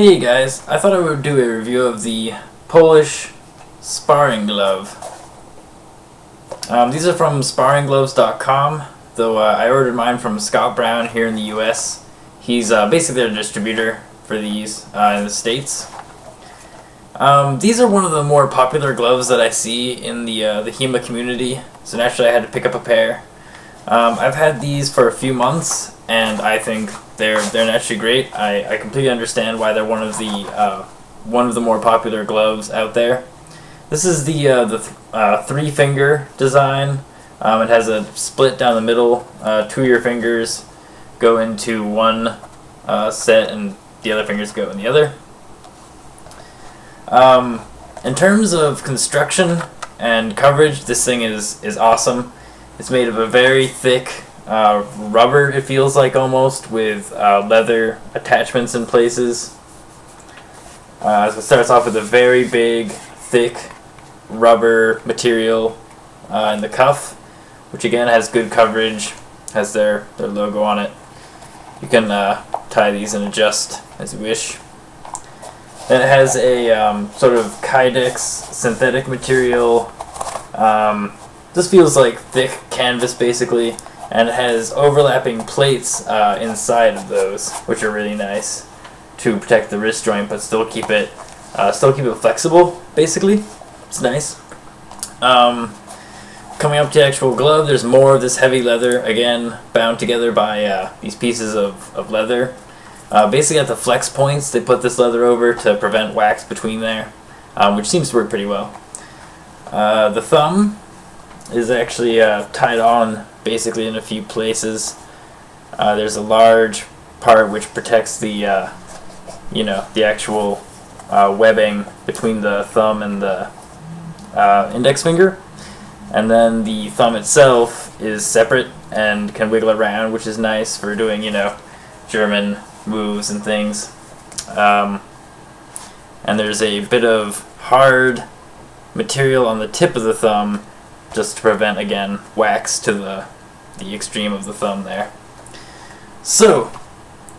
Hey guys, I thought I would do a review of the Polish Sparring Glove. These are from sparringgloves.com, though I ordered mine from Scott Brown here in the US. He's basically a distributor for these in the States. These are one of the more popular gloves that I see in the HEMA community, so naturally I had to pick up a pair. I've had these for a few months, and I think they're naturally great. I completely understand why they're one of the more popular gloves out there. This is the three-finger design. It has a split down the middle. Two of your fingers go into one set, and the other fingers go in the other. In terms of construction and coverage, this thing is awesome. It's made of a very thick rubber, it feels like almost, with leather attachments in places. So it starts off with a very big, thick rubber material in the cuff, which again has good coverage, has their logo on it. You can tie these and adjust as you wish. Then it has a sort of Kydex synthetic material. This feels like thick canvas basically, and it has overlapping plates inside of those, which are really nice to protect the wrist joint, but still keep it flexible. Basically, it's nice. Coming up to the actual glove, there's more of this heavy leather, again bound together by these pieces of leather. Basically, at the flex points, they put this leather over to prevent wax between there, which seems to work pretty well. The thumb is actually tied on basically in a few places. There's a large part which protects the the actual webbing between the thumb and the index finger, and then the thumb itself is separate and can wiggle around, which is nice for doing German moves and things. And there's a bit of hard material on the tip of the thumb, just to prevent, again, wax to the extreme of the thumb there. So,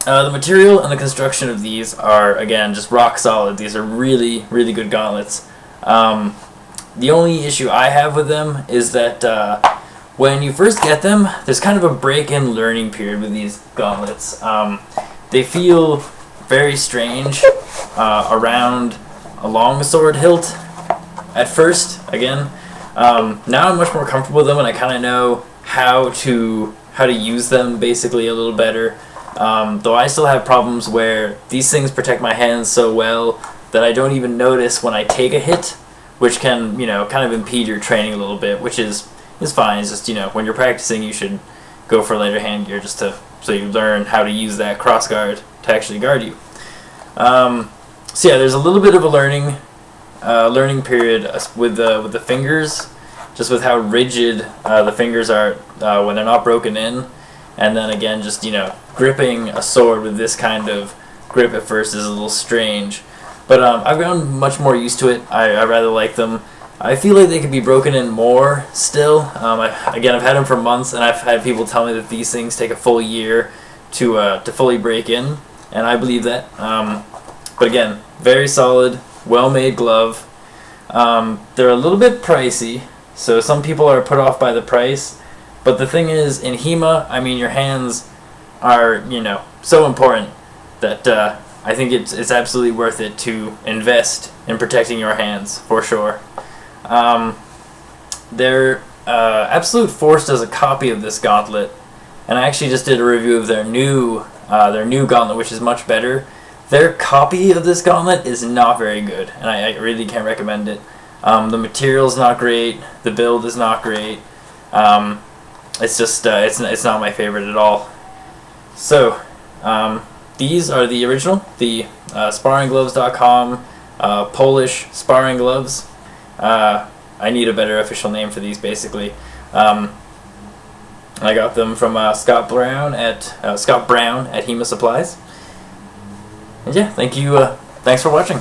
the material and the construction of these are, again, just rock solid. These are really, really good gauntlets. The only issue I have with them is that when you first get them, there's kind of a break-in learning period with these gauntlets. They feel very strange around a long sword hilt at first, again. Now I'm much more comfortable with them, and I kind of know how to use them basically a little better. Though I still have problems where these things protect my hands so well that I don't even notice when I take a hit, which can kind of impede your training a little bit, which is fine. It's just when you're practicing, you should go for lighter hand gear just so you learn how to use that cross guard to actually guard you. So yeah, there's a little bit of a learning period with the fingers, just with how rigid the fingers are when they're not broken in, and then again just gripping a sword with this kind of grip at first is a little strange, but I've gotten much more used to it. I rather like them. I feel like they could be broken in more still. I've had them for months, and I've had people tell me that these things take a full year to fully break in, and I believe that. But again, very solid, well-made glove. They're a little bit pricey, so some people are put off by the price, but the thing is, in HEMA, I mean, your hands are so important that I think it's absolutely worth it to invest in protecting your hands, for sure. Absolute Force does a copy of this gauntlet, and I actually just did a review of their new gauntlet, which is much better. Their copy of this gauntlet is not very good, and I really can't recommend it. The material's not great, the build is not great. It's just it's not my favorite at all. So these are the original, the sparringgloves.com Polish sparring gloves. I need a better official name for these, basically. I got them from Scott Brown at HEMA Supplies. And yeah, thanks for watching.